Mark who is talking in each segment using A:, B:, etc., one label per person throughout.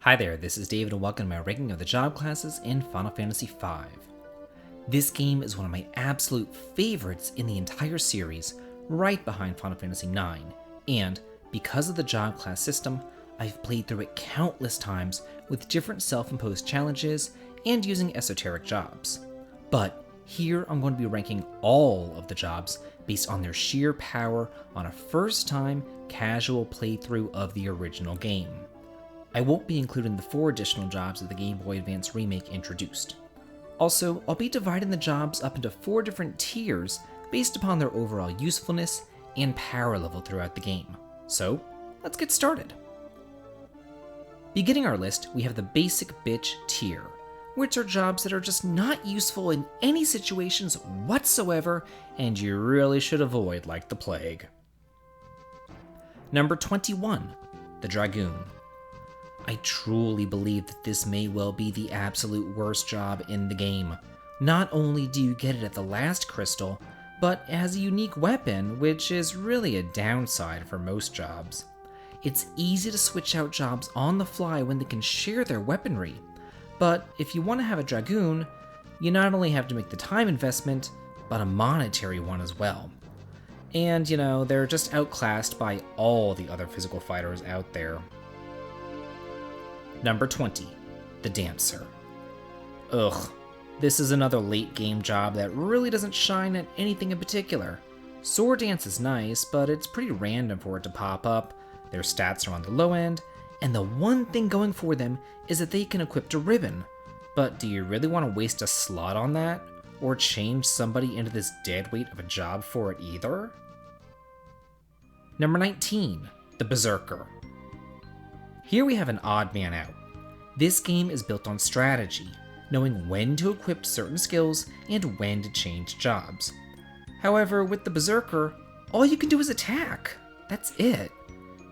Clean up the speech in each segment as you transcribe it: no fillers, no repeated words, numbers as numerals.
A: Hi there, this is David and welcome to my ranking of the job classes in Final Fantasy V. This game is one of my absolute favorites in the entire series, right behind Final Fantasy IX, and because of the job class system, I've played through it countless times with different self-imposed challenges and using esoteric jobs. But here I'm going to be ranking all of the jobs based on their sheer power on a first-time casual playthrough of the original game. I won't be including the 4 additional jobs that the Game Boy Advance remake introduced. Also, I'll be dividing the jobs up into 4 different tiers based upon their overall usefulness and power level throughout the game. So, let's get started. Beginning our list, we have the Basic Bitch tier, which are jobs that are just not useful in any situations whatsoever and you really should avoid like the plague. Number 21, the Dragoon. I truly believe that this may well be the absolute worst job in the game. Not only do you get it at the last crystal, but it has a unique weapon, which is really a downside for most jobs. It's easy to switch out jobs on the fly when they can share their weaponry, but if you want to have a Dragoon, you not only have to make the time investment, but a monetary one as well. And they're just outclassed by all the other physical fighters out there. Number 20, the Dancer. Ugh, this is another late game job that really doesn't shine at anything in particular. Sword Dance is nice, but it's pretty random for it to pop up, their stats are on the low end, and the one thing going for them is that they can equip a ribbon. But do you really want to waste a slot on that? Or change somebody into this deadweight of a job for it either? Number 19, the Berserker. Here we have an odd man out. This game is built on strategy, knowing when to equip certain skills and when to change jobs. However, with the Berserker, all you can do is attack. That's it.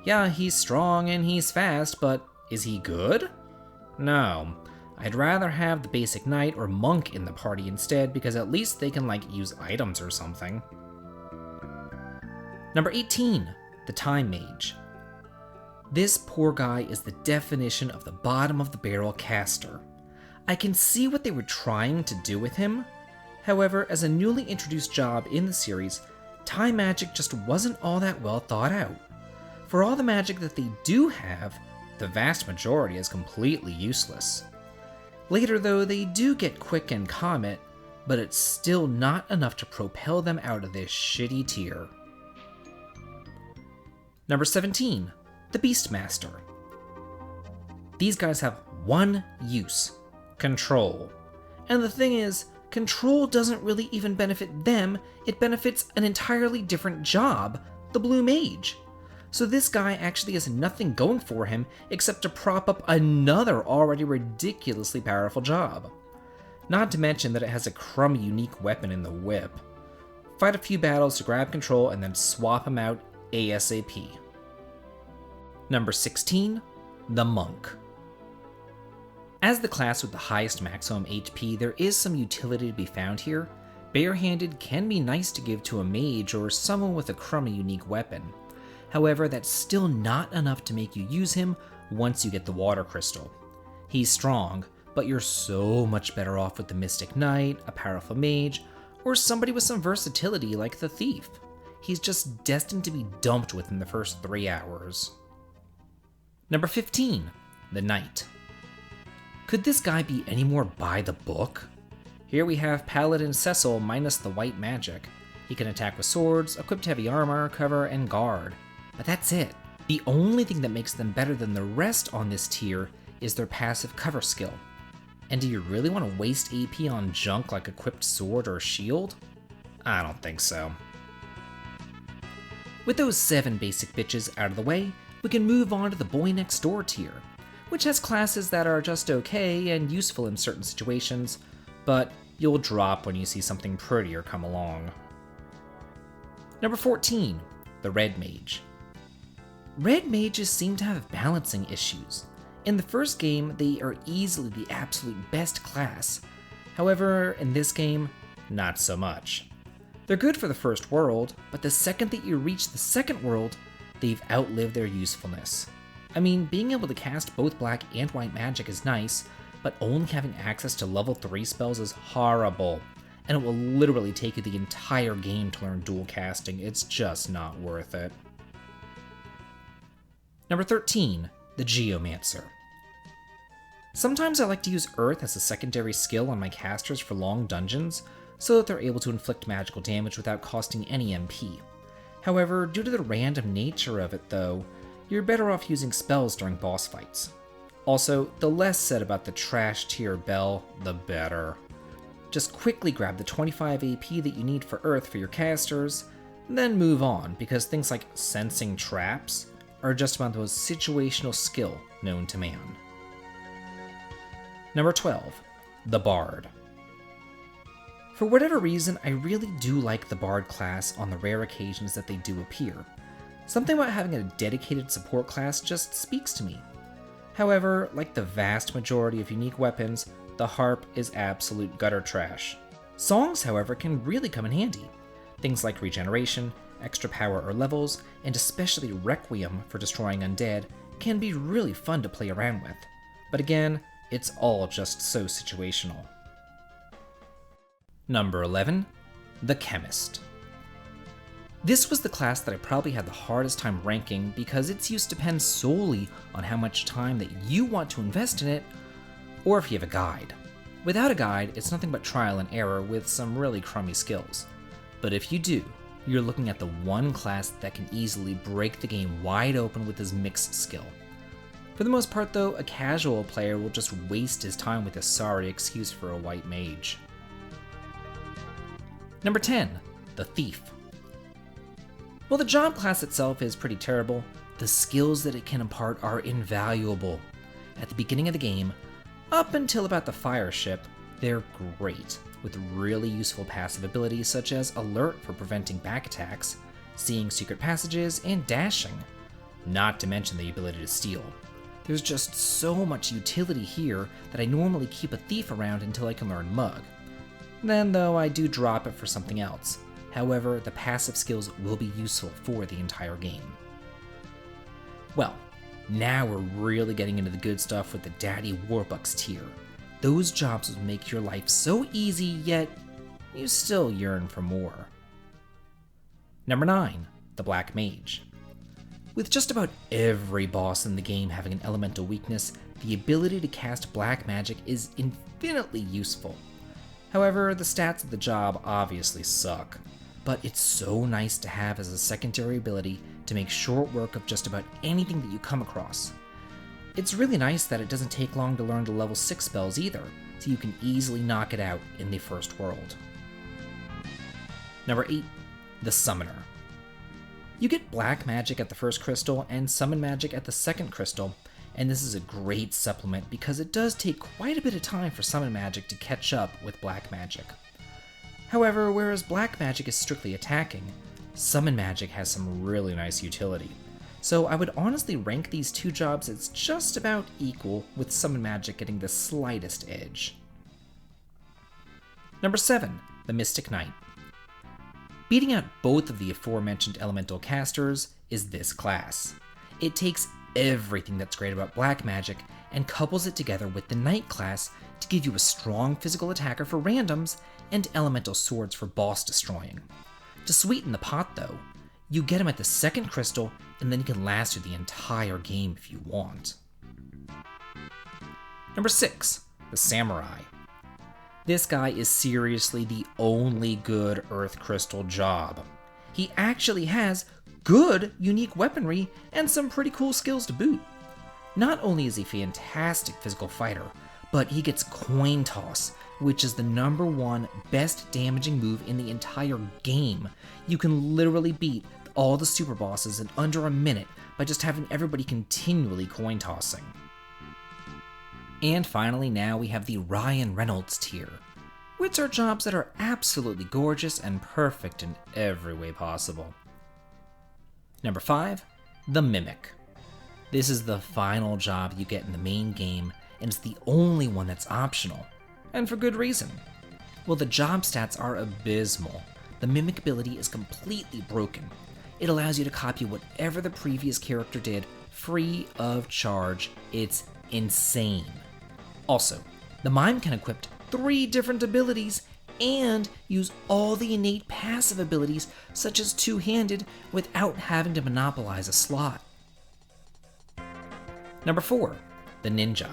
A: Yeah, he's strong and he's fast, but is he good? No. I'd rather have the basic knight or monk in the party instead because at least they can use items or something. Number 18, the Time Mage. This poor guy is the definition of the bottom of the barrel caster. I can see what they were trying to do with him. However, as a newly introduced job in the series, time magic just wasn't all that well thought out. For all the magic that they do have, the vast majority is completely useless. Later though, they do get Quick and Comet, but it's still not enough to propel them out of this shitty tier. Number 17. The Beastmaster. These guys have one use: control. And the thing is, control doesn't really even benefit them, it benefits an entirely different job, the Blue Mage. So this guy actually has nothing going for him except to prop up another already ridiculously powerful job. Not to mention that it has a crummy unique weapon in the whip. Fight a few battles to grab control and then swap him out ASAP. Number 16, the Monk. As the class with the highest maximum HP, there is some utility to be found here. Barehanded can be nice to give to a mage or someone with a crummy unique weapon. However, that's still not enough to make you use him once you get the water crystal. He's strong, but you're so much better off with the Mystic Knight, a powerful mage, or somebody with some versatility like the Thief. He's just destined to be dumped within the first 3 hours. Number 15, the Knight. Could this guy be any more by the book? Here we have Paladin Cecil minus the white magic. He can attack with swords, equipped heavy armor, cover, and guard. But that's it. The only thing that makes them better than the rest on this tier is their passive cover skill. And do you really want to waste AP on junk like equipped sword or shield? I don't think so. With those 7 basic bitches out of the way, we can move on to the Boy Next Door tier, which has classes that are just okay and useful in certain situations, but you'll drop when you see something prettier come along. Number 14, the Red Mage. Red Mages seem to have balancing issues. In the first game, they are easily the absolute best class. However, in this game, not so much. They're good for the first world, but the second that you reach the second world, they've outlived their usefulness. I mean, being able to cast both black and white magic is nice, but only having access to level 3 spells is horrible, and it will literally take you the entire game to learn dual casting. It's just not worth it. Number 13, the Geomancer. Sometimes I like to use Earth as a secondary skill on my casters for long dungeons, so that they're able to inflict magical damage without costing any MP. However, due to the random nature of it though, you're better off using spells during boss fights. Also, the less said about the trash tier bell, the better. Just quickly grab the 25 AP that you need for Earth for your casters, then move on, because things like sensing traps are just about the most situational skill known to man. Number 12, the Bard. For whatever reason, I really do like the Bard class on the rare occasions that they do appear. Something about having a dedicated support class just speaks to me. However, like the vast majority of unique weapons, the harp is absolute gutter trash. Songs, however, can really come in handy. Things like regeneration, extra power or levels, and especially Requiem for destroying undead can be really fun to play around with. But again, it's all just so situational. Number 11, the Chemist. This was the class that I probably had the hardest time ranking because its use depends solely on how much time that you want to invest in it, or if you have a guide. Without a guide, it's nothing but trial and error with some really crummy skills. But if you do, you're looking at the one class that can easily break the game wide open with his mixed skill. For the most part though, a casual player will just waste his time with a sorry excuse for a white mage. Number 10, the Thief. While the job class itself is pretty terrible, the skills that it can impart are invaluable. At the beginning of the game, up until about the fire ship, they're great, with really useful passive abilities such as Alert for preventing back attacks, seeing secret passages, and dashing, not to mention the ability to steal. There's just so much utility here that I normally keep a Thief around until I can learn Mug. Then though, I do drop it for something else. However, the passive skills will be useful for the entire game. Well, now we're really getting into the good stuff with the Daddy Warbucks tier. Those jobs will make your life so easy, yet you still yearn for more. Number 9, the Black Mage. With just about every boss in the game having an elemental weakness, the ability to cast black magic is infinitely useful. However, the stats of the job obviously suck, but it's so nice to have as a secondary ability to make short work of just about anything that you come across. It's really nice that it doesn't take long to learn the level 6 spells either, so you can easily knock it out in the first world. Number 8, the Summoner. You get black magic at the first crystal and summon magic at the second crystal, and this is a great supplement because it does take quite a bit of time for summon magic to catch up with black magic. However, whereas black magic is strictly attacking, summon magic has some really nice utility. So I would honestly rank these two jobs as just about equal, with summon magic getting the slightest edge. Number 7, the Mystic Knight. Beating out both of the aforementioned elemental casters is this class. It takes everything that's great about black magic and couples it together with the Knight class to give you a strong physical attacker for randoms and elemental swords for boss destroying. To sweeten the pot though, you get him at the second crystal and then you can last through the entire game if you want. Number 6, the Samurai. This guy is seriously the only good Earth Crystal job. He actually has good unique weaponry and some pretty cool skills to boot. Not only is he a fantastic physical fighter, but he gets Coin Toss, which is the number 1 best damaging move in the entire game. You can literally beat all the super bosses in under a minute by just having everybody continually coin tossing. And finally, now we have the Ryan Reynolds tier, which are jobs that are absolutely gorgeous and perfect in every way possible. Number 5, the Mimic. This is the final job you get in the main game, and it's the only one that's optional, and for good reason. While the job stats are abysmal, the Mimic ability is completely broken. It allows you to copy whatever the previous character did free of charge. It's insane. Also, the Mime can equip 3 different abilities and use all the innate passive abilities, such as two-handed, without having to monopolize a slot. Number 4, the Ninja.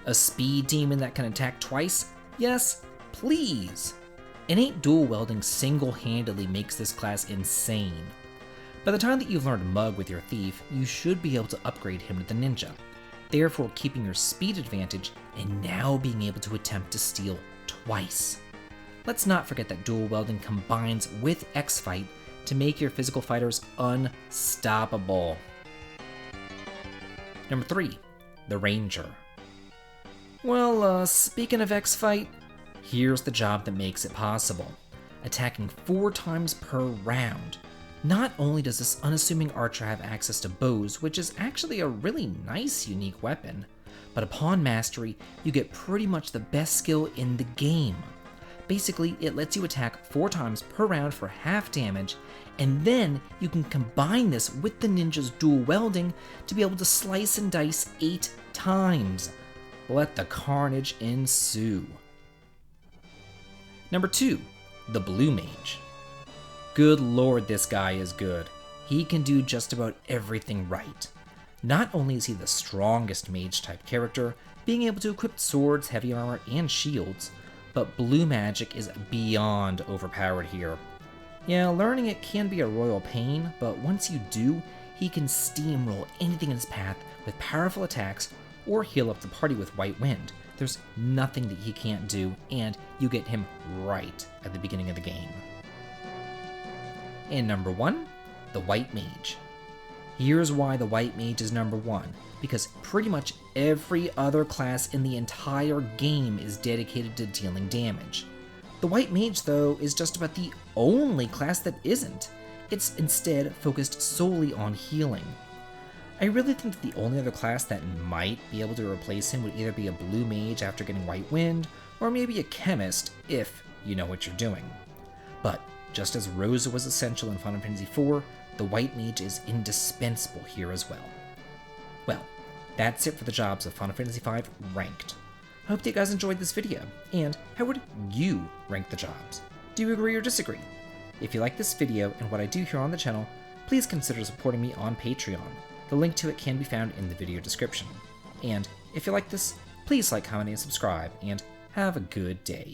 A: A speed demon that can attack twice? Yes, please! Innate dual wielding single-handedly makes this class insane. By the time that you've learned Mug with your Thief, you should be able to upgrade him to the Ninja, therefore keeping your speed advantage and now being able to attempt to steal twice. Let's not forget that dual wielding combines with X-Fight to make your physical fighters unstoppable. Number 3, the Ranger. Well, speaking of X-Fight, here's the job that makes it possible. Attacking 4 times per round. Not only does this unassuming archer have access to bows, which is actually a really nice unique weapon, but upon mastery, you get pretty much the best skill in the game. Basically, it lets you attack 4 times per round for half damage, and then you can combine this with the ninja's dual welding to be able to slice and dice 8 times. Let the carnage ensue. Number 2, the Blue Mage. Good lord, this guy is good. He can do just about everything right. Not only is he the strongest mage type character, being able to equip swords, heavy armor, and shields, but blue magic is beyond overpowered here. Yeah, learning it can be a royal pain, but once you do, he can steamroll anything in his path with powerful attacks or heal up the party with White Wind. There's nothing that he can't do, and you get him right at the beginning of the game. And number 1, the White Mage. Here's why the White Mage is number 1, because pretty much every other class in the entire game is dedicated to dealing damage. The White Mage, though, is just about the only class that isn't. It's instead focused solely on healing. I really think that the only other class that might be able to replace him would either be a Blue Mage after getting White Wind, or maybe a Chemist, if you know what you're doing. But just as Rosa was essential in Final Fantasy IV, the White Mage is indispensable here as well. Well, that's it for the jobs of Final Fantasy V Ranked. I hope that you guys enjoyed this video, and how would you rank the jobs? Do you agree or disagree? If you like this video and what I do here on the channel, please consider supporting me on Patreon. The link to it can be found in the video description. And if you like this, please like, comment, and subscribe, and have a good day.